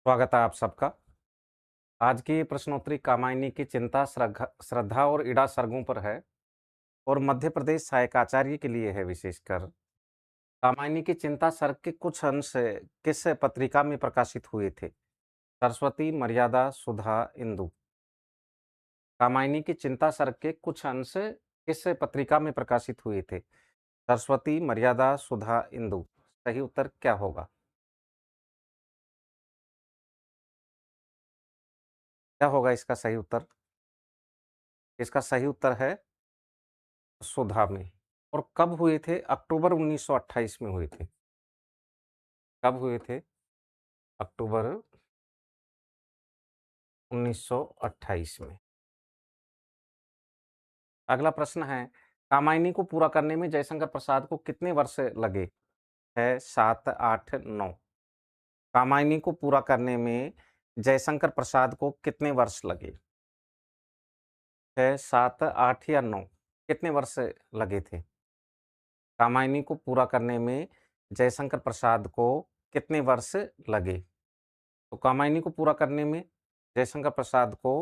स्वागत है आप सबका। आज की प्रश्नोत्तरी कामायनी की चिंता श्रद्धा और इड़ा सर्गों पर है और मध्य प्रदेश सहायकाचार्य के लिए है विशेषकर। कामायनी की चिंता सर्ग के कुछ अंश किस पत्रिका में प्रकाशित हुए थे? सरस्वती, मर्यादा, सुधा, इंदु। कामायनी की चिंता सर्ग के कुछ अंश किस पत्रिका में प्रकाशित हुए थे? सरस्वती, मर्यादा, सुधा, इंदु। सही उत्तर क्या होगा? क्या होगा इसका सही उत्तर? इसका सही उत्तर है सुधा में। और कब हुए थे? अक्टूबर 1928 में हुए थे। कब हुए थे? अक्टूबर 1928 में। अगला प्रश्न है, कामायनी को पूरा करने में जयशंकर प्रसाद को कितने वर्ष लगे? 6, 7, 8, 9। कामायनी को पूरा करने में जयशंकर प्रसाद को कितने वर्ष लगे? 6, 7, 8 या 9? कितने वर्ष लगे थे? कामायनी को पूरा करने में जयशंकर प्रसाद को कितने वर्ष लगे? तो कामायनी को पूरा करने में जयशंकर प्रसाद को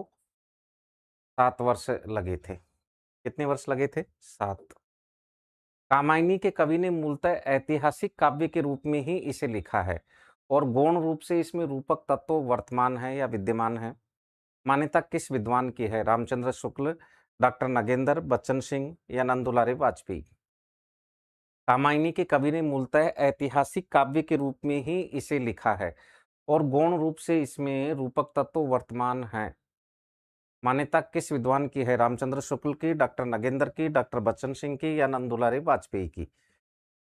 7 वर्ष लगे थे। कितने वर्ष लगे थे? 7। कामायनी के कवि ने मूलतः ऐतिहासिक काव्य के रूप में ही इसे लिखा है और गौण रूप से इसमें रूपक तत्व वर्तमान है या विद्यमान है। मान्यता किस विद्वान की है? रामचंद्र शुक्ल, डॉक्टर नगेंद्र, बच्चन सिंह या नंदुलारे वाजपेयी। कामायनी के कवि ने मूलतः ऐतिहासिक काव्य के रूप में ही इसे लिखा है और गौण रूप से इसमें रूपक तत्व वर्तमान है। मान्यता किस विद्वान की है? रामचंद्र शुक्ल की, डॉक्टर नगेंद्र की, डॉक्टर बच्चन सिंह की या नंदुलारे वाजपेयी की।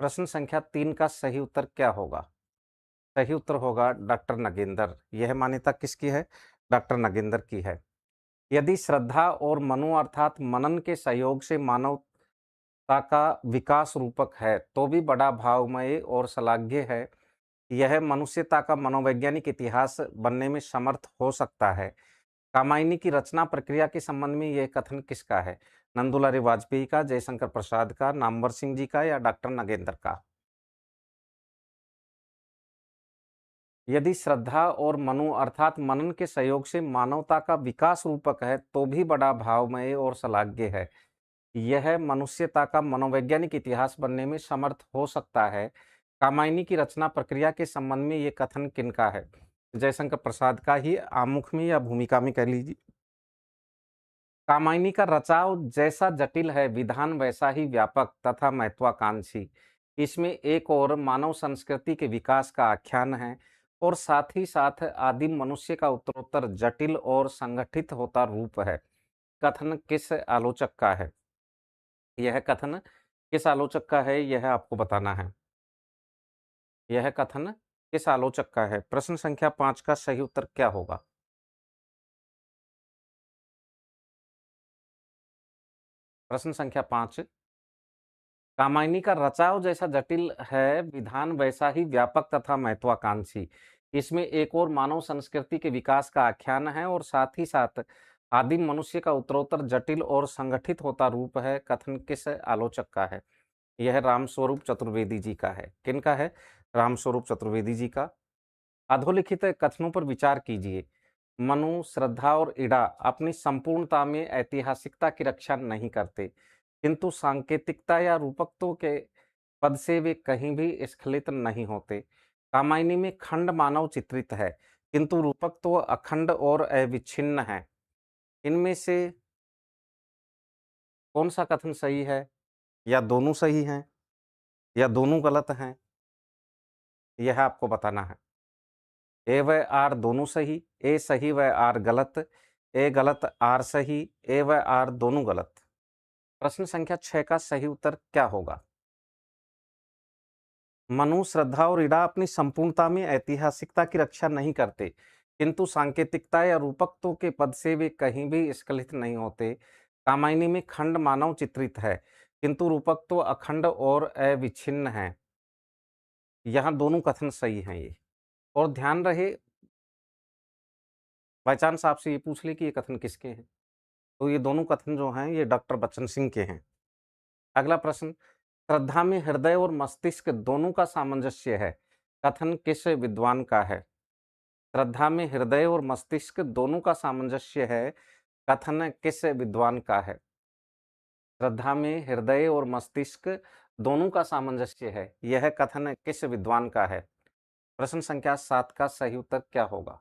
प्रश्न संख्या 3 का सही उत्तर क्या होगा? सही उत्तर होगा डॉक्टर नगेंद्र। यह मान्यता किसकी है? डॉक्टर नगेंद्र की है। यदि श्रद्धा और मनु अर्थात मनन के सहयोग से मानवता का विकास रूपक है, तो भी बड़ा भावमय और श्लाघ्य है। यह मनुष्यता का मनोवैज्ञानिक इतिहास बनने में समर्थ हो सकता है। कामायनी की रचना प्रक्रिया के संबंध में यह कथन किसका है? नंदुलारे वाजपेयी का, जयशंकर प्रसाद का, नामवर सिंह जी का या डॉक्टर नगेंद्र का? यदि श्रद्धा और मनु अर्थात मनन के सहयोग से मानवता का विकास रूपक है, तो भी बड़ा भावमय और श्लाघ्य है। यह मनुष्यता का मनोवैज्ञानिक इतिहास बनने में समर्थ हो सकता है। कामायनी की रचना प्रक्रिया के संबंध में ये कथन किनका है? जयशंकर प्रसाद का ही आमुख में या भूमिका में कह लीजिए। कामायनी का रचाव जैसा जटिल है, विधान वैसा ही व्यापक तथा महत्वाकांक्षी। इसमें एक और मानव संस्कृति के विकास का आख्यान है और साथ ही साथ आदिम मनुष्य का उत्तरोत्तर जटिल और संगठित होता रूप है। कथन किस आलोचक का है? यह कथन किस आलोचक का है, यह आपको बताना है। यह कथन किस आलोचक का है? प्रश्न संख्या 5 का सही उत्तर क्या होगा? प्रश्न संख्या 5, कामायनी का रचाव जैसा जटिल है, विधान वैसा ही व्यापक तथा महत्वाकांक्षी। इसमें एक और मानव संस्कृति के विकास का आख्यान है और साथ ही साथ आदिम मनुष्य का उत्तरोत्तर जटिल और संगठित होता रूप है। कथन किस आलोचक का है? यह रामस्वरूप चतुर्वेदी जी का है। किनका है? रामस्वरूप चतुर्वेदी जी का। अधोलिखित कथनों पर विचार कीजिए। मनु, श्रद्धा और इड़ा अपनी संपूर्णता में ऐतिहासिकता की रक्षा नहीं करते, किंतु सांकेतिकता या रूपकत्व के पद से वे कहीं भी स्खलित नहीं होते। कामायनी में खंड मानव चित्रित है, किंतु रूपकत्व अखंड और अविच्छिन्न है। इनमें से कौन सा कथन सही है? या दोनों सही हैं या दोनों गलत हैं? यह आपको बताना है। ए व आर दोनों सही, ए सही व आर गलत, ए गलत आर सही, ए व आर दोनों गलत। प्रश्न संख्या 6 का सही उत्तर क्या होगा? मनु, श्रद्धा और इड़ा अपनी संपूर्णता में ऐतिहासिकता की रक्षा नहीं करते, किंतु सांकेतिकता या रूपकत्व के पद से वे कहीं भी स्खलित नहीं होते। कामायनी में खंड मानव चित्रित है, किंतु रूपकत्व अखंड और अविच्छिन्न है। यहाँ दोनों कथन सही हैं ये। और ध्यान रहे, बाई चांस आपसे ये पूछ ले कि ये कथन किसके हैं, तो ये दोनों कथन जो हैं ये डॉक्टर बच्चन सिंह के हैं। अगला प्रश्न, श्रद्धा में हृदय और मस्तिष्क दोनों का सामंजस्य है। कथन किस विद्वान का है? श्रद्धा में हृदय और मस्तिष्क दोनों का सामंजस्य है, कथन किस विद्वान का है? श्रद्धा में हृदय और मस्तिष्क दोनों का सामंजस्य है, यह कथन किस विद्वान का है? प्रश्न संख्या 7 का सही उत्तर क्या होगा?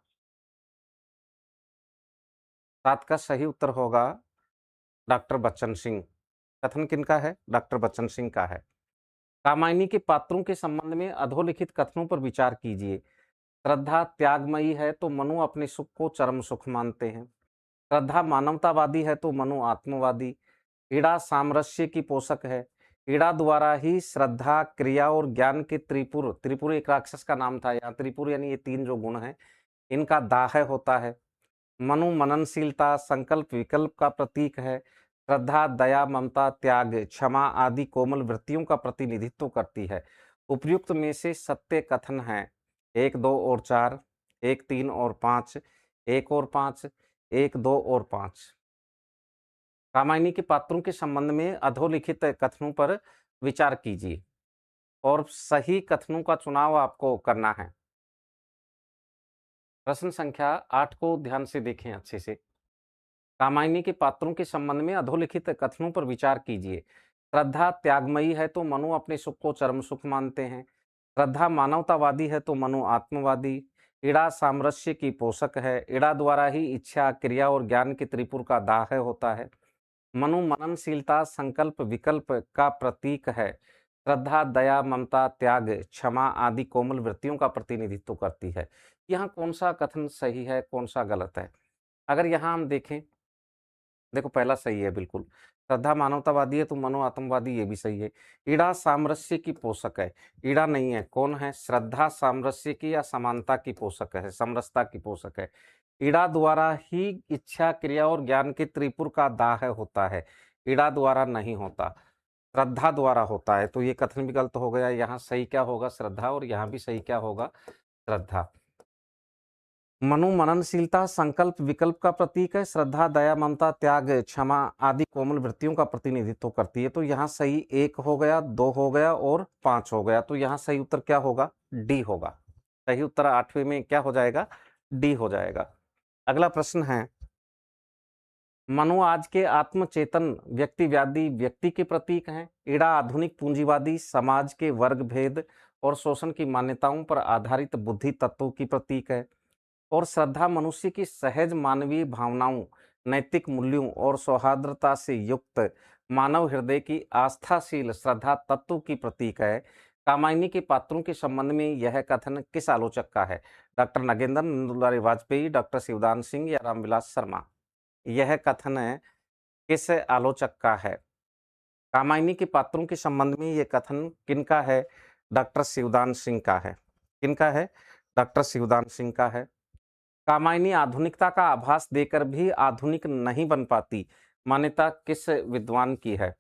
7 का सही उत्तर होगा डॉक्टर बच्चन सिंह। कथन किनका है? डॉक्टर बच्चन सिंह का है। कामायनी के पात्रों के संबंध में अधोलिखित कथनों पर विचार कीजिए। श्रद्धा त्यागमयी है तो मनु अपने सुख को चरम सुख मानते हैं। श्रद्धा मानवतावादी है तो मनु आत्मवादी। ईड़ा सामरस्य की पोषक है। ईड़ा द्वारा ही श्रद्धा, क्रिया और ज्ञान के त्रिपुर, त्रिपुर एक राक्षस का नाम था, यहाँ त्रिपुर यानी ये 3 जो गुण हैं, इनका दाह होता है। मनु मननशीलता, संकल्प, विकल्प का प्रतीक है। श्रद्धा दया, ममता, त्याग, क्षमा आदि कोमल वृत्तियों का प्रतिनिधित्व करती है। उपर्युक्त में से सत्य कथन है 1, 2 और 4, 1, 3 और 5, 1 और 5, 1, 2 और 5। कामायनी के पात्रों के संबंध में अधोलिखित कथनों पर विचार कीजिए और सही कथनों का चुनाव आपको करना है। प्रश्न संख्या 8 को ध्यान से देखें अच्छे से। कामायनी के पात्रों के संबंध में अधोलिखित कथनों पर विचार कीजिए। श्रद्धा त्यागमयी है तो मनु अपने सुख को चरम सुख मानते हैं। श्रद्धा मानवतावादी है तो मनु आत्मवादी। इड़ा सामरस्य की पोषक है। इड़ा द्वारा ही इच्छा, क्रिया और ज्ञान के त्रिपुर का दाह होता है। मनु मननशीलता, संकल्प, विकल्प का प्रतीक है। श्रद्धा दया, ममता, त्याग, क्षमा आदि कोमल वृत्तियों का प्रतिनिधित्व करती है। यहाँ कौन सा कथन सही है, कौन सा गलत है? अगर यहाँ हम देखें, देखो पहला सही है बिल्कुल। श्रद्धा मानवतावादी है तो मनो आत्मवादी, ये भी सही है। ईड़ा सामरस्य की पोषक है। ईड़ा नहीं है, कौन है? श्रद्धा सामरस्य की या समानता की पोषक है, समरसता की पोषक है। ईड़ा द्वारा ही इच्छा, क्रिया और ज्ञान के त्रिपुर का दाह होता है। ईड़ा द्वारा नहीं होता, श्रद्धा द्वारा होता है। तो ये कथन भी गलत हो गया। यहाँ सही क्या होगा? श्रद्धा। और यहाँ भी सही क्या होगा? श्रद्धा। मनु मननशीलता, संकल्प, विकल्प का प्रतीक है। श्रद्धा दया, ममता, त्याग, क्षमा आदि कोमल वृत्तियों का प्रतिनिधित्व करती है। तो यहाँ सही 1 हो गया, 2 हो गया और 5 हो गया। तो यहाँ सही उत्तर क्या होगा? डी होगा। सही उत्तर 8वें में क्या हो जाएगा? डी हो जाएगा। अगला प्रश्न है, मनु आज के आत्मचेतन व्यक्तिवादी व्यक्ति के प्रतीक हैं। ईड़ा आधुनिक पूंजीवादी समाज के वर्ग भेद और शोषण की मान्यताओं पर आधारित बुद्धि तत्वों की प्रतीक है। और श्रद्धा मनुष्य की सहज मानवीय भावनाओं, नैतिक मूल्यों और सौहार्द्रता से युक्त मानव हृदय की आस्थाशील श्रद्धा तत्व की प्रतीक है। कामायनी के पात्रों के संबंध में यह कथन किस आलोचक का है? डॉक्टर नगेंद्र नंदुलारी वाजपेयी, डॉक्टर शिवदान सिंह या रामविलास शर्मा? यह कथन किस आलोचक का है? कामायनी के पात्रों के संबंध में यह कथन किनका है? डॉक्टर शिवदान सिंह का है। किनका है? डॉक्टर शिवदान सिंह का है। कामायनी आधुनिकता का आभास देकर भी आधुनिक नहीं बन पाती, मान्यता किस विद्वान की है?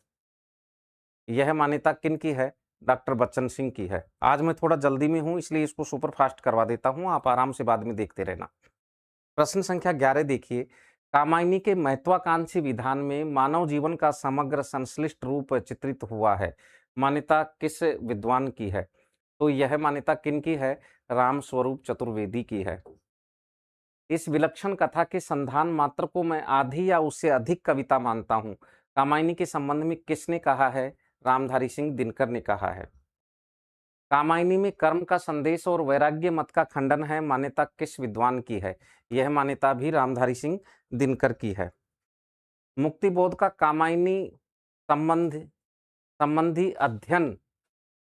यह मान्यता किन की है? डॉक्टर बच्चन सिंह की है। आज मैं थोड़ा जल्दी में हूं, इसलिए इसको सुपर फास्ट करवा देता हूं, आप आराम से बाद में देखते रहना। प्रश्न संख्या 11 देखिए। कामायनी के महत्वाकांक्षी विधान में मानव जीवन का समग्र संश्लिष्ट रूप चित्रित हुआ है, मान्यता किस विद्वान की है? तो यह मान्यता किन की है? राम स्वरूप चतुर्वेदी की है। इस विलक्षण कथा के संधान मात्र को मैं आधी या उससे अधिक कविता मानता हूँ। कामायनी के संबंध में किसने कहा है? रामधारी सिंह दिनकर ने कहा है। कामायनी में कर्म का संदेश और वैराग्य मत का खंडन है, मान्यता किस विद्वान की है? यह मान्यता भी रामधारी सिंह दिनकर की है। मुक्तिबोध का कामायनी संबंध संबंधी अध्ययन,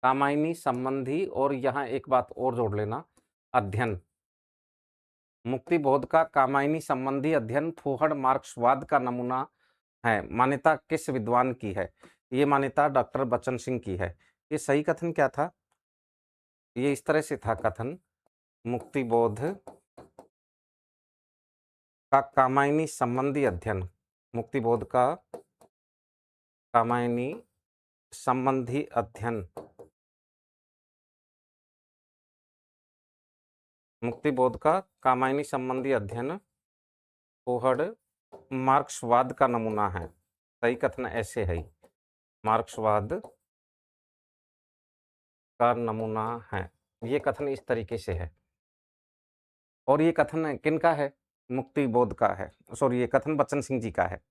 कामायनी संबंधी, और यहाँ एक बात और जोड़ लेना, अध्ययन। मुक्तिबोध का कामायनी संबंधी अध्ययन फूहड़ मार्क्सवाद का नमूना है, मान्यता किस विद्वान की है? ये मान्यता डॉक्टर बच्चन सिंह की है। ये सही कथन क्या था? ये इस तरह से था कथन, मुक्तिबोध का कामायनी संबंधी अध्ययन, मुक्तिबोध का कामायनी संबंधी अध्ययन, मुक्तिबोध का कामायनी संबंधी अध्ययन फूहड़ मार्क्सवाद का नमूना है। सही कथन ऐसे है, मार्क्सवाद का नमूना है। ये कथन इस तरीके से है। और ये कथन किनका है? मुक्ति बोध का है। सॉरी, ये कथन बच्चन सिंह जी का है।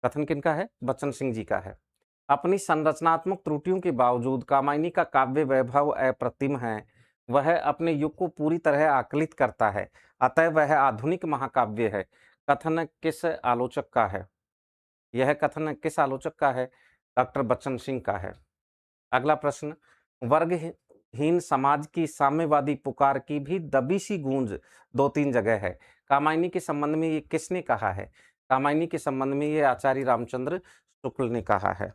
कथन किनका है? बच्चन सिंह जी का है। अपनी संरचनात्मक त्रुटियों के बावजूद कामायनी का काव्य वैभव अप्रतिम है। वह अपने युग को पूरी तरह आकलित करता है, अतः वह आधुनिक महाकाव्य है। कथन किस आलोचक का है? यह कथन किस आलोचक का है? डॉक्टर बच्चन सिंह का है। अगला प्रश्न, वर्गहीन समाज की साम्यवादी पुकार की भी दबी सी गूंज दो तीन जगह है। कामायनी के संबंध में ये किसने कहा है? कामायनी के संबंध में ये आचार्य रामचंद्र शुक्ल ने कहा है।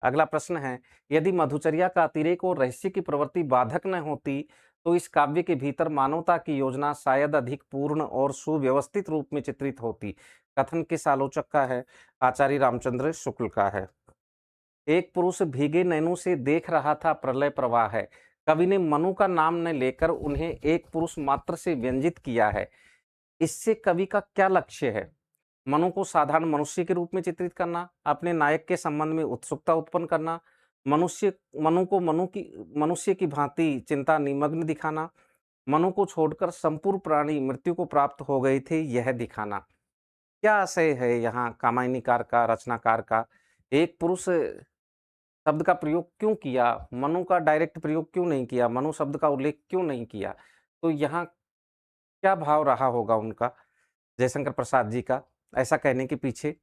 अगला प्रश्न है, यदि मधुचर्या का अतिरेक और रहस्य की प्रवृत्ति बाधक न होती तो इस काव्य के भीतर मानवता की योजना शायद अधिक पूर्ण और सुव्यवस्थित रूप में चित्रित होती। कथन किस आलोचक का है? आचार्य रामचंद्र शुक्ल का है। एक पुरुष भीगे नैनों से देख रहा था प्रलय प्रवाह है। कवि ने मनु का नाम न लेकर उन्हें एक पुरुष मात्र से व्यंजित किया है। इससे कवि का क्या लक्ष्य है? मनु को साधारण मनुष्य के रूप में चित्रित करना, अपने नायक के संबंध में उत्सुकता उत्पन्न करना, मनु को मनुष्य की भांति चिंता निमग्न दिखाना, मनु को छोड़कर संपूर्ण प्राणी मृत्यु को प्राप्त हो गए थे यह दिखाना। क्या आशय है यहाँ कामायनीकार का, रचनाकार का? एक पुरुष शब्द का प्रयोग क्यों किया? मनु का डायरेक्ट प्रयोग क्यों नहीं किया? मनु शब्द का उल्लेख क्यों नहीं किया? तो यहाँ क्या भाव रहा होगा उनका, जयशंकर प्रसाद जी का, ऐसा कहने के पीछे?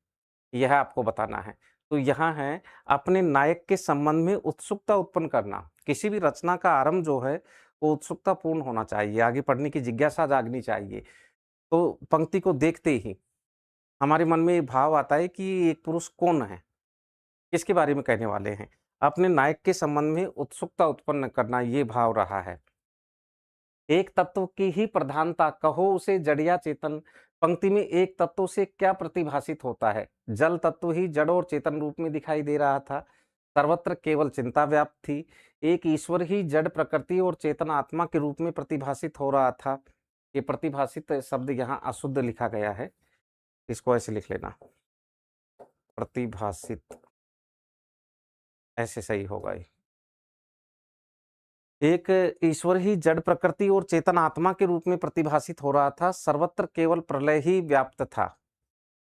यह आपको बताना है। तो यहाँ है अपने नायक के संबंध में उत्सुकता उत्पन्न करना। किसी भी रचना का आरंभ जो है वो उत्सुकतापूर्ण होना चाहिए, आगे पढ़ने की जिज्ञासा जागनी चाहिए। तो पंक्ति को देखते ही हमारे मन में ये भाव आता है कि एक पुरुष कौन है, किसके बारे में कहने वाले हैं। अपने नायक के संबंध में उत्सुकता उत्पन्न करना, ये भाव रहा है। एक तत्व की ही प्रधानता, कहो उसे जड़ या चेतन। पंक्ति में एक तत्व से क्या प्रतिभाषित होता है? जल तत्व ही जड़ और चेतन रूप में दिखाई दे रहा था। सर्वत्र केवल चिंता व्याप्त थी। एक ईश्वर ही जड़ प्रकृति और चेतन आत्मा के रूप में प्रतिभाषित हो रहा था। ये प्रतिभाषित शब्द यहाँ अशुद्ध लिखा गया है, इसको ऐसे लिख लेना, प्रतिभाषित, ऐसे सही होगा ये। एक ईश्वर ही जड़ प्रकृति और चेतन आत्मा के रूप में प्रतिभाषित हो रहा था। सर्वत्र केवल प्रलय ही व्याप्त था।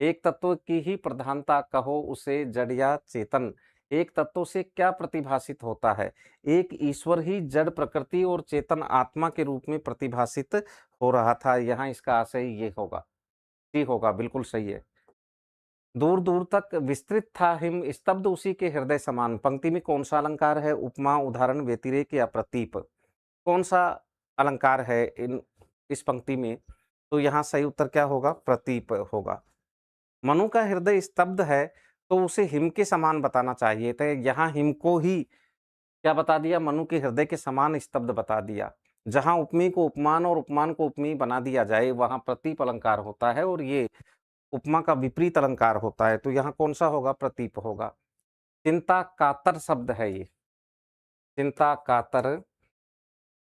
एक तत्व की ही प्रधानता, कहो उसे जड़ या चेतन। एक तत्व से क्या प्रतिभाषित होता है? एक ईश्वर ही जड़ प्रकृति और चेतन आत्मा के रूप में प्रतिभाषित हो रहा था। यहाँ इसका आशय ये होगा, ठीक होगा, बिल्कुल सही है। दूर दूर तक विस्तृत था हिम, स्तब्ध उसी के हृदय समान। पंक्ति में कौन सा अलंकार है? उपमा, उदाहरण, व्यतिरेक या प्रतीप? कौन सा अलंकार है इस पंक्ति में? तो यहाँ सही उत्तर क्या होगा? प्रतीप होगा। मनु का हृदय स्तब्ध है तो उसे हिम के समान बताना चाहिए था। यहाँ हिम को ही क्या बता दिया? मनु के हृदय के समान स्तब्ध बता दिया। जहाँ उपमेय को उपमान और उपमान को उपमेय बना दिया जाए वहां प्रतीप अलंकार होता है और ये उपमा का विपरीत अलंकार होता है। तो यहाँ कौन सा होगा? प्रतीप होगा। चिंता कातर शब्द है ये, चिंता कातर।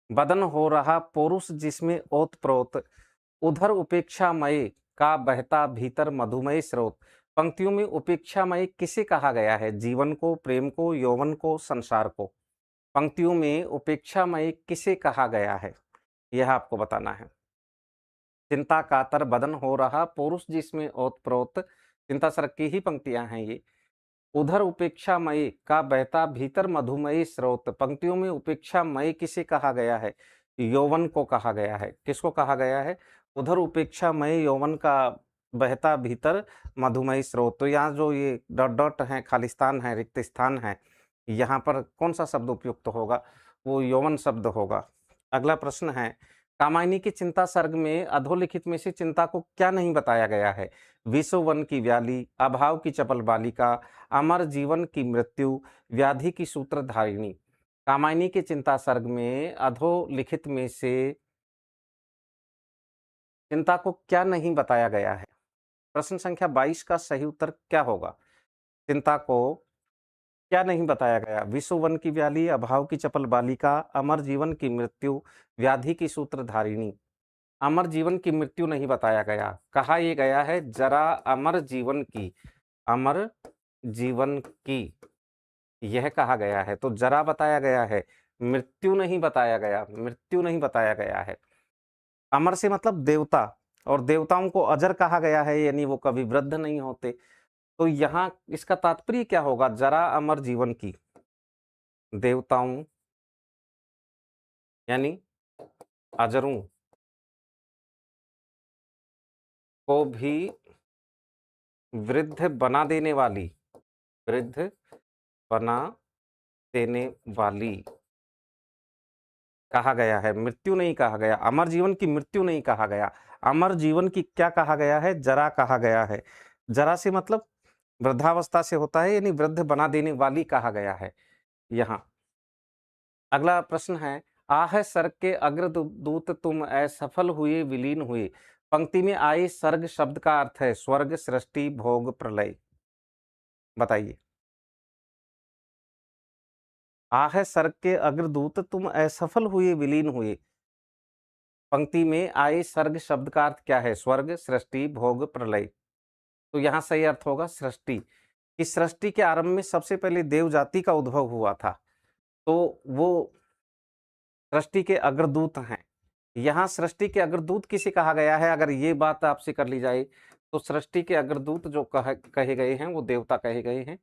बदन हो रहा पौरुष जिसमें ओतप्रोत, उधर उपेक्षामय का बहता भीतर मधुमय स्रोत। पंक्तियों में उपेक्षामय किसे कहा गया है? जीवन को, प्रेम को, यौवन को, संसार को? पंक्तियों में उपेक्षामय किसे कहा गया है? यह आपको बताना है। चिंता कातर बदन हो रहा पौरुष जिसमें ओतप्रोत, चिंता सरक की ही पंक्तियां हैं ये। उधर उपेक्षामयी का बहता भीतर मधुमयी स्रोत। पंक्तियों में उपेक्षामयी किसे कहा गया है? यौवन को कहा गया है। किसको कहा गया है? उधर उपेक्षामय यौवन का बहता भीतर मधुमयी स्रोत। तो यहाँ जो ये डॉट डॉट है, खालिस्तान है, रिक्त स्थान है, यहाँ पर कौन सा शब्द उपयुक्त होगा? वो यौवन शब्द होगा। अगला प्रश्न है, कामायनी की चिंता सर्ग में अधोलिखित में से चिंता को क्या नहीं बताया गया है? विश्व वन की व्याली, अभाव की चपल बालिका, अमर जीवन की मृत्यु, व्याधि की सूत्रधारिणी। कामायनी के चिंता सर्ग में अधोलिखित में से चिंता को क्या नहीं बताया गया है? प्रश्न संख्या 22 का सही उत्तर क्या होगा? चिंता को क्या नहीं बताया गया? विश्व वन की व्याली, अभाव की चपल बालिका, अमर जीवन की मृत्यु, व्याधि की सूत्रधारिणी। अमर जीवन की मृत्यु नहीं बताया गया। कहा यह गया है जरा अमर जीवन की, अमर जीवन की, यह कहा गया है। तो जरा बताया गया है, मृत्यु नहीं बताया गया, मृत्यु नहीं बताया गया है। अमर से मतलब देवता, और देवताओं को अजर कहा गया है, यानी वो कभी वृद्ध नहीं होते। तो यहाँ इसका तात्पर्य क्या होगा? जरा अमर जीवन की देवताओं यानी अजरों को भी वृद्ध बना देने वाली, वृद्ध बना देने वाली कहा गया है, मृत्यु नहीं कहा गया। अमर जीवन की मृत्यु नहीं कहा गया। अमर जीवन की क्या कहा गया है? जरा कहा गया है। जरा से मतलब वृद्धावस्था से होता है, यानी वृद्ध बना देने वाली कहा गया है यहाँ। अगला प्रश्न है, आह सर्ग के अग्रदूत तुम असफल हुए विलीन हुए। पंक्ति में आए सर्ग शब्द का अर्थ है स्वर्ग, सृष्टि, भोग, प्रलय। बताइए। आह सर्ग के अग्रदूत तुम असफल हुए विलीन हुए। पंक्ति में आए सर्ग शब्द का अर्थ क्या है? स्वर्ग, सृष्टि, भोग, प्रलय। तो यहाँ सही अर्थ होगा सृष्टि। इस सृष्टि के आरंभ में सबसे पहले देव जाति का उद्भव हुआ था, तो वो सृष्टि के अग्रदूत हैं। यहाँ सृष्टि के अग्रदूत किसे कहा गया है? अगर ये बात आपसे कर ली जाए तो सृष्टि के अग्रदूत जो कहे गए हैं वो देवता कहे गए हैं।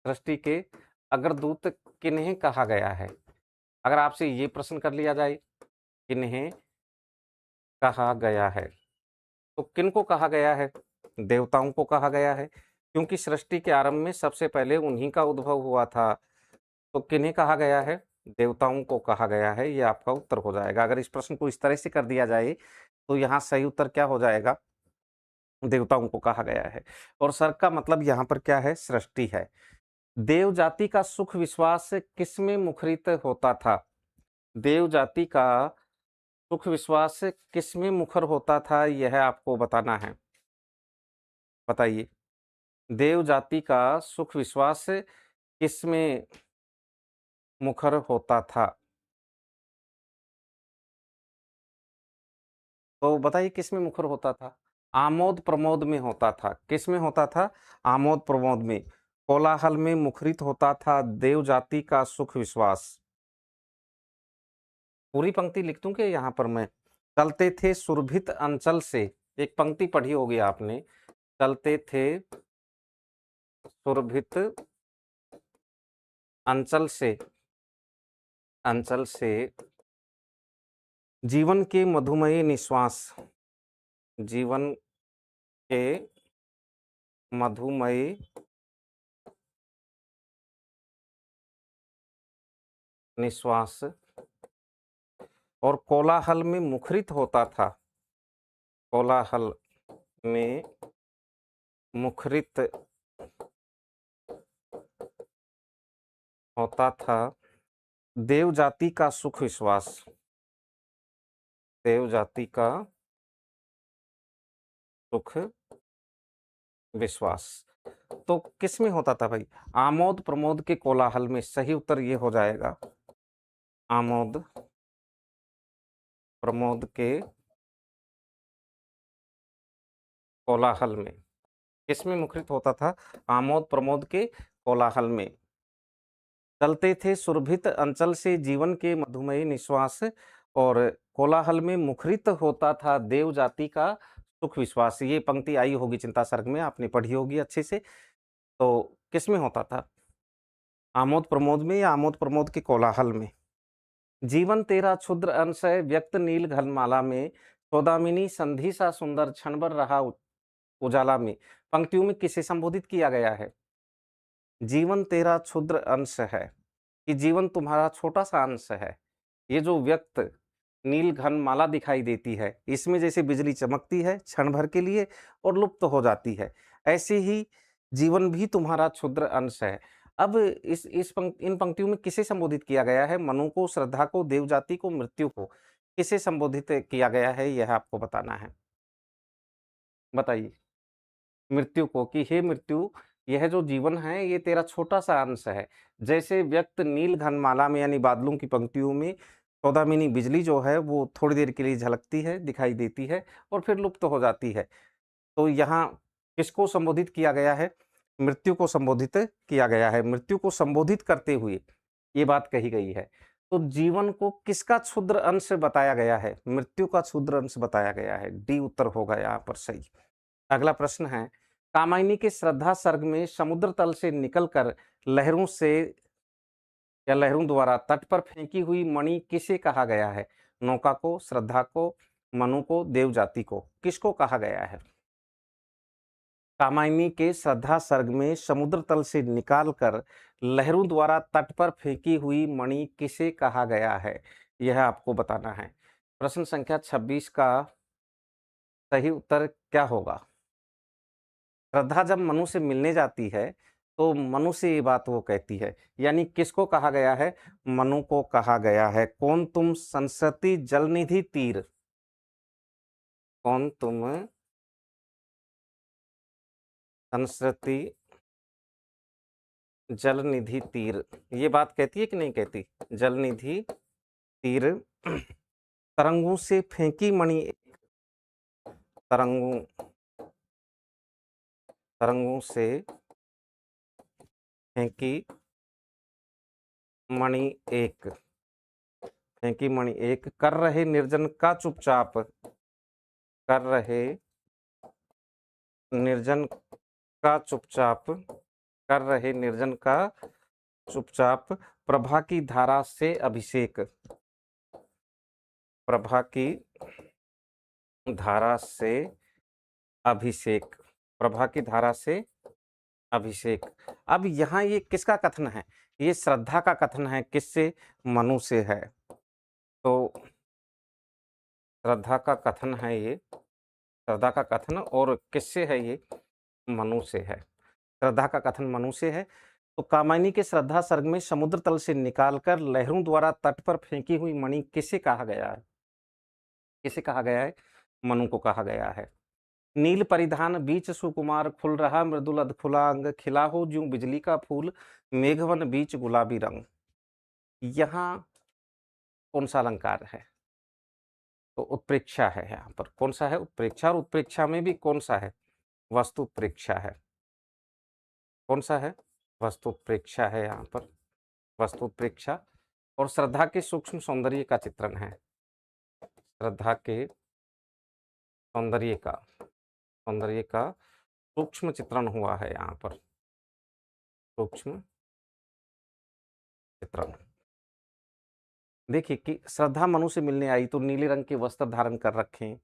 सृष्टि के अग्रदूत किन्हें कहा गया है? अगर आपसे ये प्रश्न कर लिया जाए किन्हें कहा गया है, तो किनको कहा गया है? देवताओं को कहा गया है, क्योंकि सृष्टि के आरंभ में सबसे पहले उन्हीं का उद्भव हुआ था। तो किन्हें कहा गया है? देवताओं को कहा गया है। ये आपका उत्तर हो जाएगा। अगर इस प्रश्न को इस तरह से कर दिया जाए तो यहाँ सही उत्तर क्या हो जाएगा? देवताओं को कहा गया है। और सर्ग का मतलब यहाँ पर क्या है? सृष्टि है। देव जाति का सुख विश्वास किसमें मुखरित होता था? देव जाति का सुख विश्वास किसमें मुखर होता था, यह आपको बताना है। बताइए। देव जाति का सुख विश्वास किसमें मुखर होता था? तो बताइए किसमें मुखर होता था? आमोद प्रमोद में होता था। किसमें होता था? आमोद प्रमोद में। कोलाहल में मुखरित होता था देव जाति का सुख विश्वास। पूरी पंक्ति लिख दूं कि यहाँ पर मैं? चलते थे सुरभित अंचल से, एक पंक्ति पढ़ी होगी आपने। चलते थे सुरभित अंचल से, अंचल से जीवन के मधुमयी निश्वास, जीवन के मधुमयी निश्वास, और कोलाहल में मुखरित होता था, कोलाहल में मुखरित होता था देव जाति का सुख विश्वास, देव जाति का सुख विश्वास। तो किस में होता था भाई? आमोद प्रमोद के कोलाहल में। सही उत्तर ये हो जाएगा, आमोद प्रमोद के कोलाहल में। किसमें मुखरित होता था? आमोद प्रमोद के कोलाहल में। चलते थे सुरभित अंचल से जीवन के मधुमयी निश्वास, और कोलाहल में मुखरित होता था देव जाति का सुख विश्वास। ये पंक्ति आई होगी चिंता सर्ग में, आपने पढ़ी होगी अच्छे से। तो किसमें होता था? आमोद प्रमोद में या आमोद प्रमोद के कोलाहल में? जीवन तेरा क्षुद्र अंश है व्यक्त नील घनमाला में, सौदामिनी संधि सा सुंदर क्षण भर रहा उजाला में। पंक्तियों में किसे संबोधित किया गया है? जीवन तेरा क्षुद्र अंश है, कि जीवन तुम्हारा छोटा सा अंश है। ये जो व्यक्त नील घन माला दिखाई देती है, इसमें जैसे बिजली चमकती है क्षण भर के लिए और लुप्त हो जाती है, ऐसे ही जीवन भी तुम्हारा क्षुद्र अंश है। अब इन पंक्तियों में किसे संबोधित किया गया है? मनु को, श्रद्धा को, देव जाति को, मृत्यु को। किसे संबोधित किया गया है यह आपको बताना है। बताइए। मृत्यु को, कि हे मृत्यु, यह जो जीवन है ये तेरा छोटा सा अंश है। जैसे व्यक्त नील घनमाला में यानी बादलों की पंक्तियों में सौदामिनी बिजली जो है वो थोड़ी देर के लिए झलकती है, दिखाई देती है और फिर लुप्त हो जाती है। तो यहाँ किसको संबोधित किया गया है? मृत्यु को संबोधित किया गया है। मृत्यु को संबोधित करते हुए ये बात कही गई है। तो जीवन को किसका क्षुद्र अंश बताया गया है? मृत्यु का क्षुद्र अंश बताया गया है। डी उत्तर होगा यहाँ पर सही। अगला प्रश्न है, कामायनी के श्रद्धा सर्ग में समुद्र तल से निकलकर लहरों से या लहरों द्वारा तट पर फेंकी हुई मणि किसे कहा गया है? नौका को, श्रद्धा को, मनु को, देव जाति को, किसको कहा गया है? कामायनी के श्रद्धा सर्ग में समुद्र तल से निकालकर लहरों द्वारा तट पर फेंकी हुई मणि किसे कहा गया है? यह आपको बताना है। प्रश्न संख्या 26 का सही उत्तर क्या होगा? श्रद्धा जब मनु से मिलने जाती है, तो मनु से ये बात वो कहती है, यानी किसको कहा गया है? मनु को कहा गया है। कौन तुम संसृति जलनिधि तीर, कौन तुम संस्कृति जलनिधि तीर, ये बात कहती है कि नहीं कहती? जलनिधि तीर तरंगों से फेंकी मणि, तरंगों तरंगों से फेंकी मणि एक, फेंकी मणि एक, कर रहे निर्जन का चुपचाप, कर रहे निर्जन का चुपचाप, कर रहे निर्जन का चुपचाप, प्रभा की धारा से अभिषेक, प्रभा की धारा से अभिषेक, प्रभा की धारा से अभिषेक। अब यहाँ ये किसका कथन है? ये श्रद्धा का कथन है। किससे? मनु से है। तो श्रद्धा का कथन है ये, श्रद्धा का कथन, और किससे है ये? मनु से है। श्रद्धा का कथन मनु से है। तो कामायनी के श्रद्धा सर्ग में समुद्र तल से निकालकर लहरों द्वारा तट पर फेंकी हुई मणि किसे कहा गया है? किसे कहा गया है? मनु को कहा गया है। नील परिधान बीच सुकुमार, खुल रहा मृदुल अधखुला अंग, खिला हो ज्यों बिजली का फूल, मेघवन बीच गुलाबी रंग। यहाँ कौन सा अलंकार है? तो उत्प्रेक्षा है। यहाँ पर कौन सा है? उत्प्रेक्षा। और उत्प्रेक्षा में भी कौन सा है? वस्तु उत्प्रेक्षा है। कौन सा है? वस्तु उत्प्रेक्षा है यहाँ पर, वस्तु उत्प्रेक्षा। और श्रद्धा के सूक्ष्म सौंदर्य का चित्रण है, श्रद्धा के सौंदर्य का सूक्ष्म चित्रण हुआ है यहाँ पर, सूक्ष्म चित्रण। देखिए कि श्रद्धा मनु से मिलने आई तो नीले रंग के वस्त्र धारण कर रखे,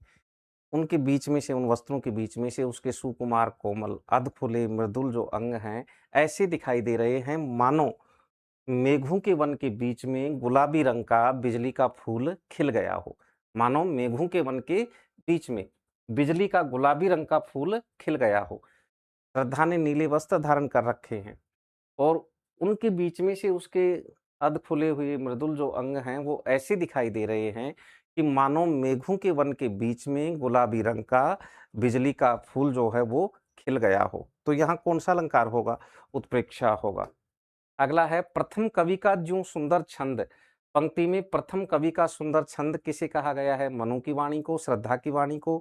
उनके बीच में से, उन वस्त्रों के बीच में से उसके सुकुमार कोमल अधफुले मृदुल जो अंग हैं ऐसे दिखाई दे रहे हैं मानो मेघों के वन के बीच में गुलाबी रंग का बिजली का फूल खिल गया हो, मानो मेघों के वन के बीच में बिजली का गुलाबी रंग का फूल खिल गया हो। श्रद्धा ने नीले वस्त्र धारण कर रखे हैं और उनके बीच में से उसके अध फुले हुए मृदुल जो अंग हैं वो ऐसे दिखाई दे रहे हैं कि मानो मेघों के वन के बीच में गुलाबी रंग का बिजली का फूल जो है वो खिल गया हो। तो यहाँ कौन सा अलंकार होगा? उत्प्रेक्षा होगा। अगला है, प्रथम कवि का ज्यों सुंदर छंद। पंक्ति में प्रथम कवि का सुंदर छंद किसे कहा गया है? मनु की वाणी को, श्रद्धा की वाणी को,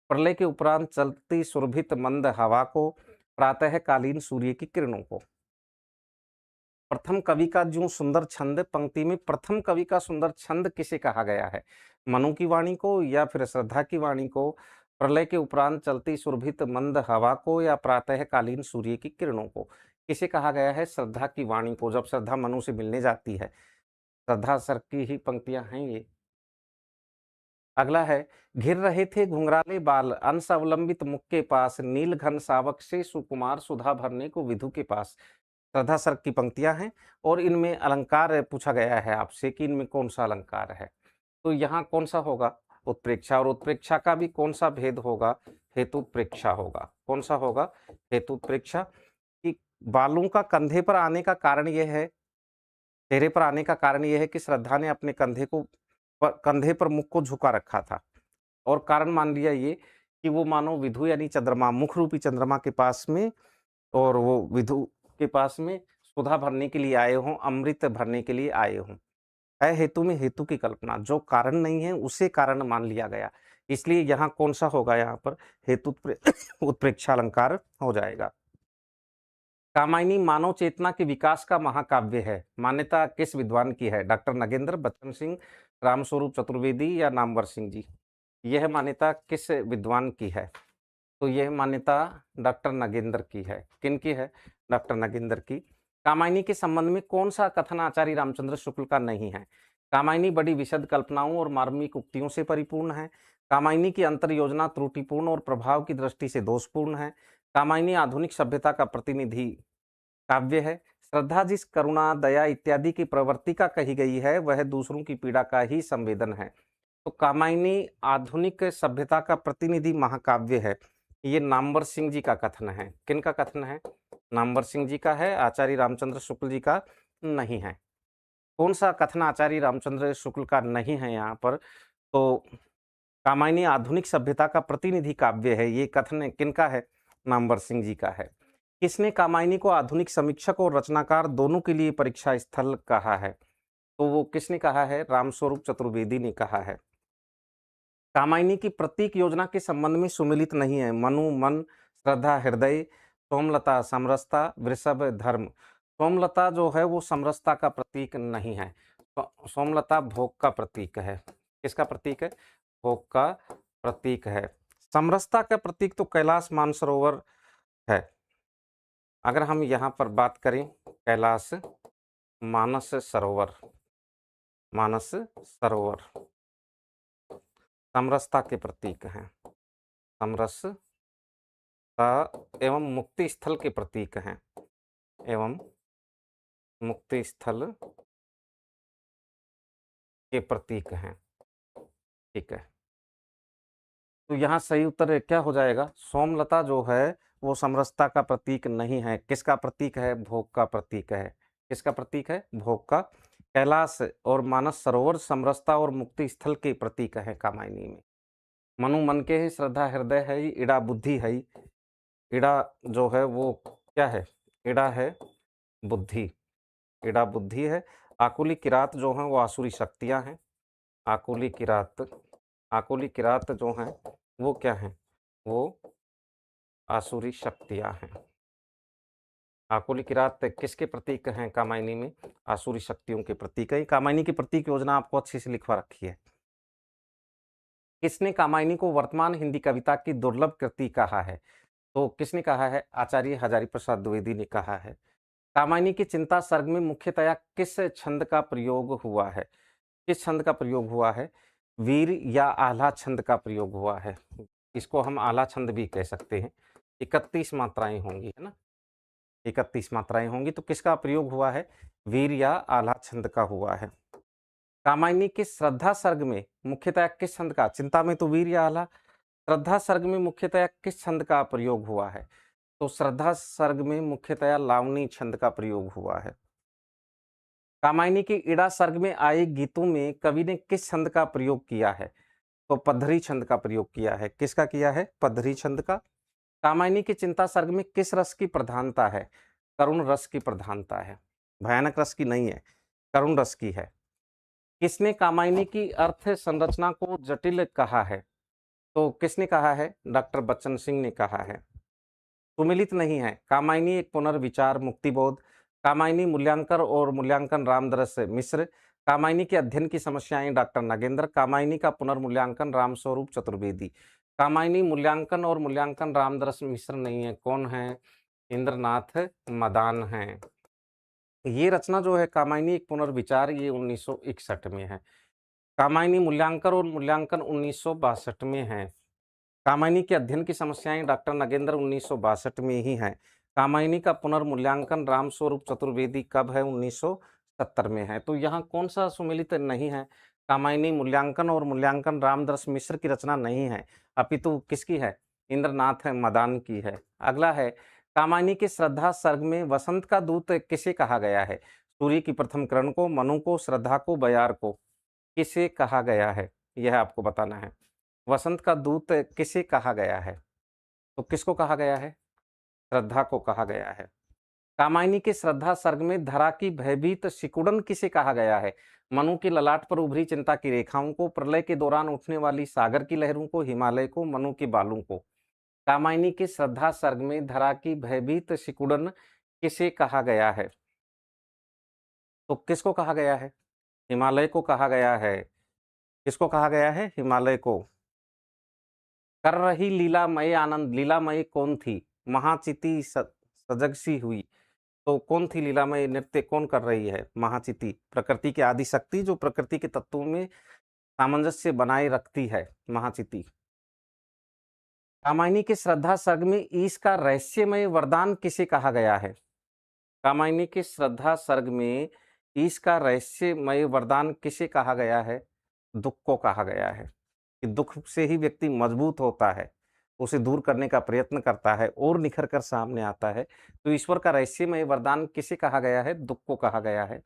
प्रलय के उपरांत चलती सुरभित मंद हवा को, प्रातःकालीन सूर्य की किरणों को। प्रथम कवि का ज्यों सुंदर छंद, पंक्ति में प्रथम कवि का सुंदर छंद किसे कहा गया है? मनु की वाणी को या फिर श्रद्धा की वाणी को, प्रलय के उपरांत चलती सुरभित मंद हवा को या प्रातःकालीन सूर्य की किरणों को? किसे कहा गया है? श्रद्धा की वाणी को। जब श्रद्धा मनु से मिलने जाती है, श्रद्धा सर की ही पंक्तियां हैं ये। अगला है, घिर रहे थे घुंघराले बाल, अंश अवलंबित मुख के पास, नील घन सावक से सुकुमार सुधा भरने को विधु के पास। श्रद्धा सर की पंक्तियां हैं और इनमें अलंकार पूछा गया है आपसे कि इनमें कौन सा अलंकार है। तो यहाँ कौन सा होगा? उत्प्रेक्षा। और उत्प्रेक्षा का भी कौन सा भेद होगा? हेतुत्प्रेक्षा होगा। कौन सा होगा? हेतुत्प्रेक्षा। कि बालों का कंधे पर आने का कारण यह है, चेहरे पर आने का कारण यह है कि श्रद्धा ने अपने कंधे पर मुख को झुका रखा था और कारण मान लिया ये कि वो मानो विधु यानी चंद्रमा, मुख रूपी चंद्रमा के पास में, और वो विधु के पास में सुधा भरने के लिए आए हों, अमृत भरने के लिए आए हों। अहेतु में हेतु की कल्पना, जो कारण नहीं है उसे कारण मान लिया गया। इसलिए यहाँ कौन सा होगा? यहाँ पर हेतु उत्प्रेक्षा अलंकार हो जाएगा। कामायनी मानव चेतना के विकास का महाकाव्य है। मान्यता किस विद्वान की है? डॉक्टर नगेंद्र, बच्चन सिंह, रामस्वरूप चतुर्वेदी या नामवर सिंह जी? यह मान्यता किस विद्वान की है? तो यह मान्यता डॉक्टर नगेंद्र की है। किनकी है? डॉक्टर नगेंद्र की। कामायनी के संबंध में कौन सा कथन आचार्य रामचंद्र शुक्ल का नहीं है? कामायनी बड़ी विशद कल्पनाओं और मार्मिक उक्तियों से परिपूर्ण है। कामायनी की अंतर योजना त्रुटिपूर्ण और प्रभाव की दृष्टि से दोषपूर्ण है। कामायनी आधुनिक सभ्यता का प्रतिनिधि काव्य है। श्रद्धा जिस करुणा, दया इत्यादि की प्रवृत्ति का कही गई है, वह दूसरों की पीड़ा का ही संवेदन है। तो कामायनी आधुनिक सभ्यता का प्रतिनिधि महाकाव्य है। ये नामवर सिंह जी का कथन है। किनका कथन है? नामवर सिंह जी का है, आचार्य रामचंद्र शुक्ल जी का नहीं है। कौन सा कथन आचार्य रामचंद्र शुक्ल का नहीं है यहाँ पर? तो कामायनी आधुनिक सभ्यता का प्रतिनिधि काव्य है, ये कथन किनका है? नामवर सिंह जी का है। किसने कामायनी को आधुनिक समीक्षक और रचनाकार दोनों के लिए परीक्षा स्थल कहा है? तो वो किसने कहा है? रामस्वरूप चतुर्वेदी ने कहा है। कामायनी की प्रतीक योजना के संबंध में सुमिलित नहीं है। मनु मन, श्रद्धा हृदय, सोमलता समरसता, वृषभ धर्म। सोमलता जो है वो समरसता का प्रतीक नहीं है। सोमलता भोग का प्रतीक है। किसका प्रतीक है? भोग का प्रतीक है। समरसता का प्रतीक तो कैलाश मानसरोवर है। अगर हम यहाँ पर बात करें कैलाश मानस सरोवर, मानस सरोवर समरसता के प्रतीक हैं। समरसता एवं मुक्ति स्थल के प्रतीक हैं, एवं मुक्ति स्थल के प्रतीक हैं। ठीक है, तो यहाँ सही उत्तर क्या हो जाएगा? सोमलता जो है वो समरसता का प्रतीक नहीं है। किसका प्रतीक है? भोग का प्रतीक है। किसका प्रतीक है? भोग का। कैलाश और मानस सरोवर समरसता और मुक्ति स्थल के प्रतीक है कामायनी में। मनु मन के है, श्रद्धा हृदय है, इड़ा बुद्धि है। इड़ा जो है वो क्या है? इड़ा है बुद्धि, इड़ा बुद्धि है। आकुली किरात जो है वो आसुरी शक्तियां हैं। आकुली किरात, आकुली किरात जो हैं वो क्या हैं? वो आसुरी शक्तियां हैं। आकुली किरात किसके प्रतीक हैं कामायनी में? आसुरी शक्तियों के प्रतीक है। कामायनी की प्रतीक योजना आपको अच्छे से लिखवा रखी है। किसने कामायनी को वर्तमान हिंदी कविता की दुर्लभ कृति कहा है? तो किसने कहा है? आचार्य हजारी प्रसाद द्विवेदी ने कहा है। कामायनी की चिंता सर्ग में मुख्यतया किस छंद का प्रयोग हुआ है? किस छंद का प्रयोग हुआ है? वीर या आल्हा छंद का प्रयोग हुआ है। इसको हम आल्हा छंद भी कह सकते हैं। 31 मात्राएं होंगी, है ना? 31 मात्राएं होंगी, तो किसका प्रयोग हुआ है? वीर या आल्हा छंद का हुआ है। कामायनी के श्रद्धा सर्ग में मुख्यतया किस छंद का? चिंता में तो वीर या आल्हा, श्रद्धा सर्ग में मुख्यतया किस छंद का प्रयोग हुआ है? तो श्रद्धा सर्ग में मुख्यतया लावनी छंद का प्रयोग हुआ है। कामायनी की इड़ा सर्ग में आए गीतों में कवि ने किस छंद का प्रयोग किया है? तो पद्धरी छंद का प्रयोग किया है। किसका किया है? पद्धरी छंद का। कामायनी की चिंता सर्ग में किस रस की प्रधानता है? करुण रस की प्रधानता है, भयानक रस की नहीं है, करुण रस की है। किसने कामायनी की अर्थ संरचना को जटिल कहा है? तो किसने कहा है? डॉक्टर बच्चन सिंह ने कहा है। सुमिलित नहीं है। कामायनी एक पुनर्विचार मुक्तिबोध, कामायनी मूल्यांकन और मूल्यांकन रामदरस मिश्र, कामायनी के अध्ययन की समस्याएं डॉक्टर नगेंद्र, कामायनी का पुनर्मूल्यांकन रामस्वरूप चतुर्वेदी। कामायनी मूल्यांकन और मूल्यांकन रामदरस मिश्र नहीं है। कौन है? इंद्रनाथ मदान हैं। ये रचना जो है कामायनी एक पुनर्विचार, ये 1961 में है। कामायनी मूल्यांकन और मूल्यांकन 1962 में है। कामायनी के अध्ययन की समस्याएं डॉक्टर नगेंद्र 1962 में ही हैं। कामायनी का पुनर्मूल्यांकन रामस्वरूप चतुर्वेदी कब है? 1970 में है। तो यहाँ कौन सा सुमिलित नहीं है? कामायनी मूल्यांकन और मूल्यांकन रामदरस मिश्र की रचना नहीं है, अपितु किसकी है? इंद्रनाथ मदान की है। अगला है, कामायनी के श्रद्धा सर्ग में वसंत का दूत किसे कहा गया है? सूर्य की प्रथम किरण को, मनु को, श्रद्धा को, बयार को। किसे कहा गया है? यह आपको बताना है। वसंत का दूत किसे कहा गया है? तो किसको कहा गया है? श्रद्धा को कहा गया है। कामायनी के श्रद्धा सर्ग में धरा की भयभीत सिकुड़न किसे कहा गया है? मनु की ललाट पर उभरी चिंता की रेखाओं को, प्रलय के दौरान उठने वाली सागर की लहरों को, हिमालय को, मनु के बालों को। कामायनी के श्रद्धा सर्ग में धरा की भयभीत सिकुड़न किसे कहा गया है? तो किसको कहा गया है? हिमालय को कहा गया है। किसको कहा गया है? हिमालय को। कर रही लीलामय आनंद, लीलामय कौन थी? महाचिति सजग सी हुई। तो कौन थी लीलामय? नृत्य कौन कर रही है? महाचिति, प्रकृति की आदि शक्ति जो प्रकृति के तत्वों में सामंजस्य बनाए रखती है, महाचिति। कामायनी के श्रद्धा सर्ग में ईश का रहस्यमय वरदान किसे कहा गया है? कामायनी के श्रद्धा सर्ग में ईश का रहस्यमय वरदान किसे कहा गया है? दुख को कहा गया है कि दुख से ही व्यक्ति मजबूत होता है, उसे दूर करने का प्रयत्न करता है और निखर कर सामने आता है। तो ईश्वर का रहस्यमय वरदान किसे कहा गया है? दुख को कहा गया है।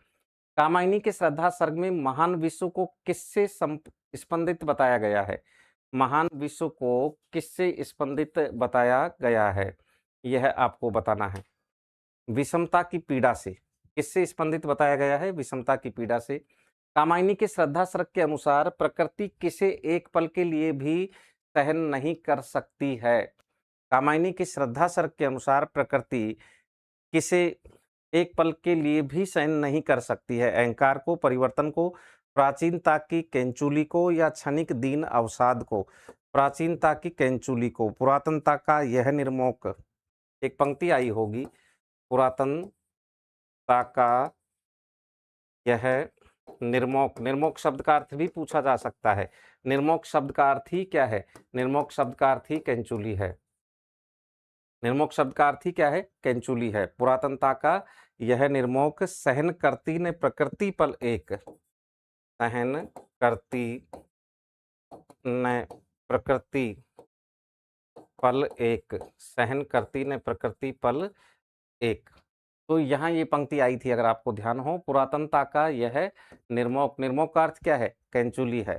कामायनी के श्रद्धा सर्ग में महान विश्व को किससे स्पंदित बताया गया है? महान विश्व को किससे स्पंदित बताया गया है? यह आपको बताना है। विषमता की पीड़ा से। किससे स्पंदित बताया गया है? विषमता की पीड़ा से। कामायनी के श्रद्धा सर्ग के अनुसार प्रकृति किसे एक पल के लिए भी सहन नहीं कर सकती है? कामायनी के श्रद्धा सर्ग के अनुसार प्रकृति किसे एक पल के लिए भी सहन नहीं कर सकती है? अहंकार को, परिवर्तन को, प्राचीनता की कैंचुली को या क्षणिक दीन अवसाद को? प्राचीनता की कैंचुली को, पुरातनता का यह निर्मोक। एक पंक्ति आई होगी, पुरातनता का यह निर्मोक। निर्मोक शब्द का अर्थ भी पूछा जा सकता है। निर्मोक शब्द का अर्थ ही क्या है? निर्मोक शब्द का अर्थ ही कैंचुली है। निर्मोक शब्द का अर्थ ही क्या है? कैंचुली है। पुरातनता का यह निर्मोक सहन करती ने प्रकृति पल एक। सहन करती ने प्रकृति पल एक। सहन करती ने प्रकृति पल एक। तो यहाँ ये पंक्ति आई थी, अगर आपको ध्यान हो, पुरातनता का यह निर्मोक। निर्मोक का अर्थ क्या है? कैंचुली है।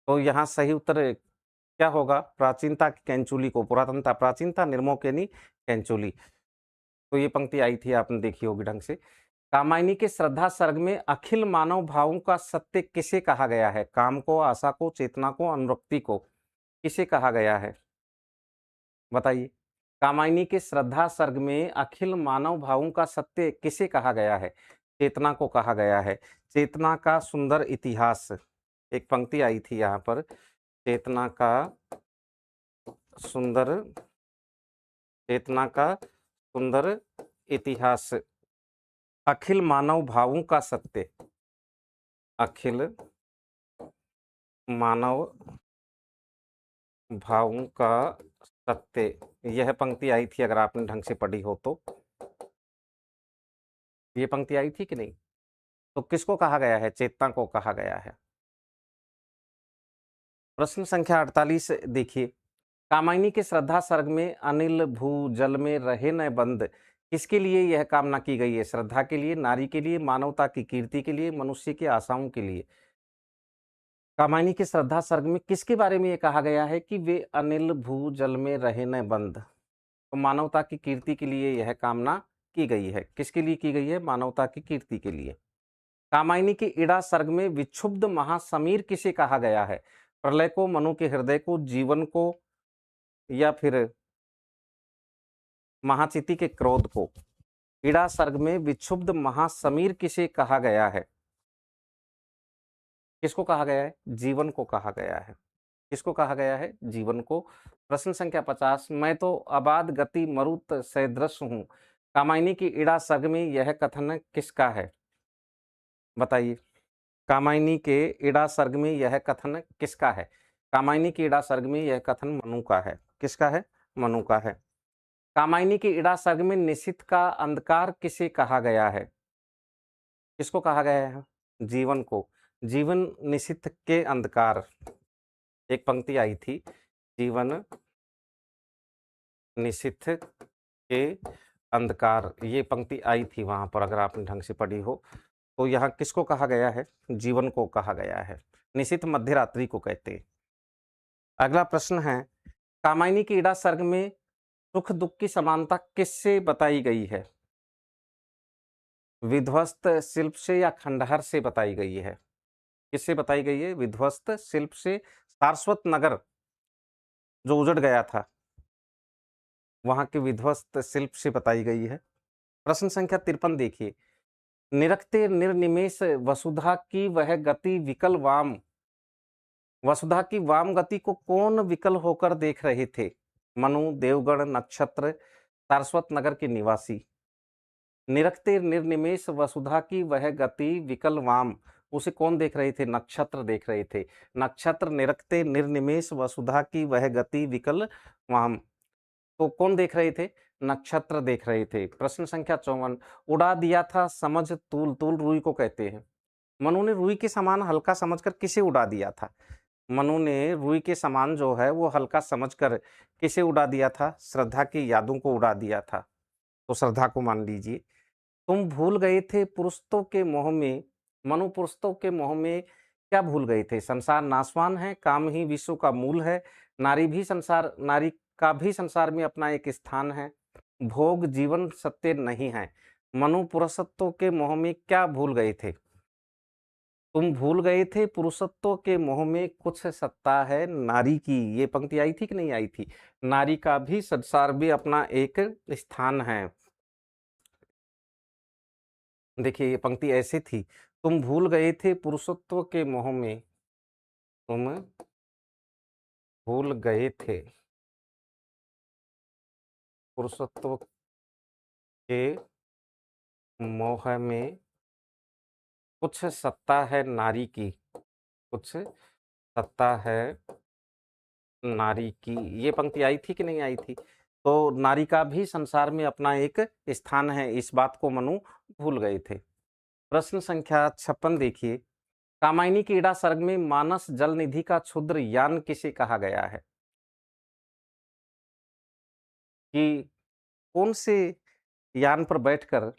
तो यहाँ सही उत्तर क्या होगा? प्राचीनता की कैंचुली को। पुरातनता प्राचीनता, निर्मोक यानी कैंचुली। तो ये पंक्ति आई थी, आपने देखी होगी ढंग से। कामायनी के श्रद्धा सर्ग में अखिल मानव भावों का सत्य किसे कहा गया है? काम को, आशा को, चेतना को, अनुरक्ति को? किसे कहा गया है? बताइए। कामायनी के श्रद्धा सर्ग में अखिल मानव भावों का सत्य किसे कहा गया है? चेतना को कहा गया है। चेतना का सुंदर इतिहास। एक पंक्ति आई थी यहाँ पर, चेतना का सुंदर, चेतना का सुंदर इतिहास। अखिल मानव भावों का सत्य, अखिल मानव भावों का सत्य, यह पंक्ति आई थी, अगर आपने ढंग से पढ़ी हो तो। ये पंक्ति आई थी कि नहीं? तो किसको कहा गया है? चेतना को कहा गया है। प्रश्न संख्या 48 देखिए। कामायनी के श्रद्धा सर्ग में अनिल भू जल में रहे न बंद, किसके लिए यह कामना की गई है? श्रद्धा के लिए, नारी के लिए, मानवता की कीर्ति के लिए, मनुष्य की आशाओं के लिए? कामायनी के श्रद्धा सर्ग में किसके बारे में यह कहा गया है कि वे अनिल भू जल में रहे न बंद? तो मानवता की कीर्ति के लिए यह कामना की गई है। किसके लिए की गई है? मानवता की कीर्ति के लिए। कामायनी के इड़ा सर्ग में विक्षुब्ध महासमीर किसे कहा गया है? प्रलय को, मनु के हृदय को, जीवन को या फिर महाचिति के क्रोध को? इड़ा सर्ग में विक्षुब्ध महासमीर किसे कहा गया है? किसको कहा गया है? जीवन को कहा गया है। किसको कहा गया है? जीवन को। प्रश्न संख्या 50। मैं तो आबाद गति मरुत सदृश हूँ, कामायनी की इड़ा सर्ग में यह कथन किसका है? बताइए। कामायनी के इड़ा सर्ग में यह कथन किसका है? कामायनी के इड़ा सर्ग में यह कथन मनु का है। किसका है? मनु का है। कामायनी के इड़ा सर्ग में निशित का अंधकार किसे कहा गया है? किसको कहा गया है? जीवन को। जीवन निशित के अंधकार। एक पंक्ति आई थी, जीवन निशित के अंधकार, ये पंक्ति आई थी वहां पर, अगर आपने ढंग से पढ़ी हो तो। यहाँ किसको कहा गया है? जीवन को कहा गया है। निशित मध्यरात्रि को कहते हैं। अगला प्रश्न है, कामायनी की इड़ा सर्ग में सुख दुख की समानता किससे बताई गई है? विध्वस्त शिल्प से या खंडहर से बताई गई है? किससे बताई गई है? विध्वस्त शिल्प से। सारस्वत नगर जो उजड़ गया था, वहाँ के विध्वस्त शिल्प से बताई गई है। प्रश्न संख्या 53 देखिए, निरखते निर्निमेष वसुधा की वह गति विकल वाम, वसुधा की वाम गति को कौन विकल होकर देख रहे थे? मनु, देवगण, नक्षत्र, सारस्वत नगर के निवासी। निरखते निर्निमेष वसुधा की वह गति विकल वाम, उसे कौन देख रहे थे? नक्षत्र देख रहे थे। नक्षत्र निरखते निर्निमेष वसुधा की वह गति विकल वाम, तो कौन देख रहे थे? नक्षत्र देख रहे थे। प्रश्न संख्या 54, उड़ा दिया था समझ तूल, तूल रुई को कहते हैं। मनु ने रुई के समान हल्का समझकर किसे उड़ा दिया था? मनु ने रुई के समान जो है वो हल्का समझकर किसे उड़ा दिया था? श्रद्धा की यादों को उड़ा दिया था, तो श्रद्धा को मान लीजिए। तुम भूल गए थे पुरुषों के मोह में, मनु पुरुषों के मोह में क्या भूल गए थे? संसार नाशवान है, काम ही विश्व का मूल है, नारी का भी संसार में अपना एक स्थान है, भोग जीवन सत्य नहीं है। मनु पुरुषत्व के मोह में क्या भूल गए थे? तुम भूल गए थे पुरुषत्व के मोह में कुछ सत्ता है नारी की। ये पंक्ति आई थी कि नहीं आई थी? नारी का भी संसार में अपना एक स्थान है। देखिए ये पंक्ति ऐसे थी, तुम भूल गए थे पुरुषत्व के मोह में, तुम भूल गए थे पुरुषत्व के मोह में कुछ सत्ता है नारी की, कुछ सत्ता है नारी की। ये पंक्ति आई थी कि नहीं आई थी? तो नारी का भी संसार में अपना एक स्थान है, इस बात को मनु भूल गए थे। प्रश्न संख्या 56 देखिए, कामायनी की इड़ा सर्ग में मानस जल निधि का क्षुद्र यान किसे कहा गया है? कि कौन से यान पर बैठकर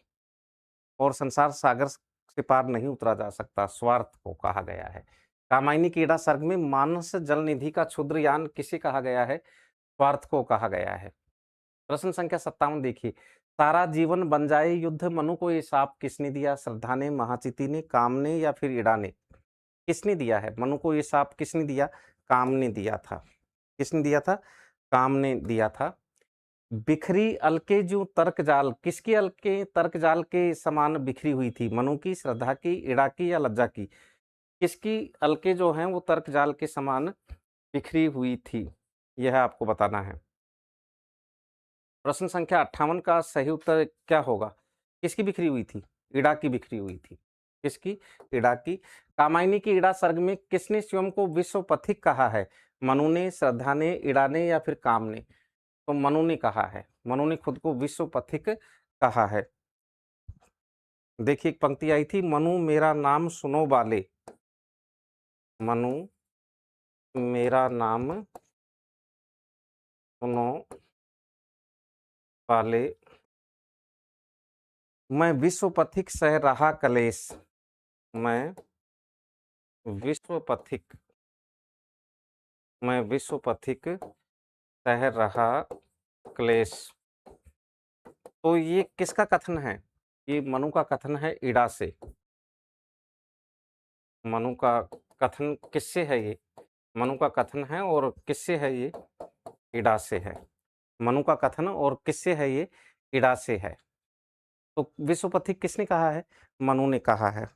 और संसार सागर से पार नहीं उतरा जा सकता, स्वार्थ को कहा गया है। कामायनी की इड़ा सर्ग में मानस जल निधि का क्षुद्र यान किसे कहा गया है? स्वार्थ को कहा गया है। प्रश्न संख्या 57 देखिए, सारा जीवन बन जाए युद्ध मनु को ये शाप किसने दिया? श्रद्धा ने, महाचिति ने, काम ने या फिर इड़ा ने? किसने दिया है मनु को ये शाप? किसने दिया? काम ने दिया था। किसने दिया था? काम ने दिया था। बिखरी अलके जो तर्क जाल, किसकी अलके तर्क जाल के समान बिखरी हुई थी? मनु की, श्रद्धा की, इड़ा की या लज्जा की? किसकी अलके जो हैं वो तर्क जाल के समान बिखरी हुई थी, यह आपको बताना है। प्रश्न संख्या 58 का सही उत्तर क्या होगा? किसकी बिखरी हुई थी? इड़ा की बिखरी हुई थी। किसकी? इड़ा की। कामायनी की इड़ा सर्ग में किसने स्वयं को विश्व पथिक कहा है? मनु ने, श्रद्धा ने, इड़ा ने या फिर काम ने? तो मनु ने कहा है, मनु ने खुद को विश्व पथिक कहा है। देखिए एक पंक्ति आई थी, मनु मेरा नाम सुनो बाले, मनु मेरा नाम सुनो बाले, मैं विश्व पथिक सह रहा कलेश, मैं विश्व पथिक, मैं विश्व पथिक सह रहा क्लेश। तो ये किसका कथन है? ये मनु का कथन है इड़ा से। मनु का कथन किससे है ये? मनु का कथन है और किससे है ये? इड़ा से है। मनु का कथन और किससे है ये? इड़ा से है। तो विश्व पथिक किसने कहा है? मनु ने कहा है।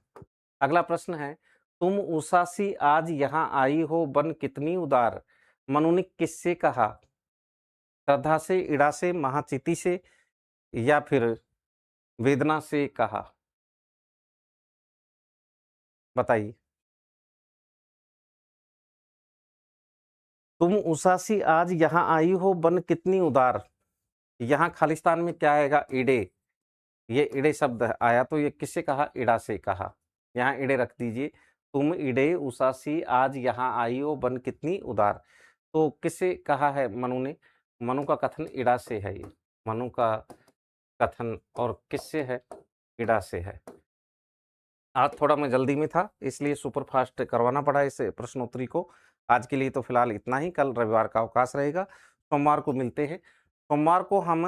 अगला प्रश्न है, तुम उषा सी आज यहाँ आई हो बन कितनी उदार, मनु ने किससे कहा? श्रद्धा से, इड़ा से, महाचिति से या फिर वेदना से कहा? बताइए। तुम उषा सी आज यहाँ आई हो बन कितनी उदार, यहाँ खालिस्तान में क्या आएगा? इड़े। ये इड़े शब्द आया तो ये किससे कहा? इड़ा से कहा। यहाँ इड़े रख दीजिए। तुम इड़े उषा सी आज यहाँ आई हो बन कितनी उदार, तो किससे कहा है मनु ने? मनु का कथन इड़ा से है। ये मनु का कथन और किससे है? इड़ा से है। आज थोड़ा मैं जल्दी में था इसलिए सुपर फास्ट करवाना पड़ा इस प्रश्नोत्तरी को। आज के लिए तो फिलहाल इतना ही, कल रविवार का अवकाश रहेगा, सोमवार को मिलते हैं। सोमवार को हम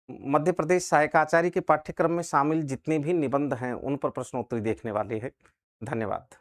मध्य प्रदेश सहायक आचार्य के पाठ्यक्रम में शामिल जितने भी निबंध हैं उन पर प्रश्नोत्तरी देखने वाले हैं। धन्यवाद।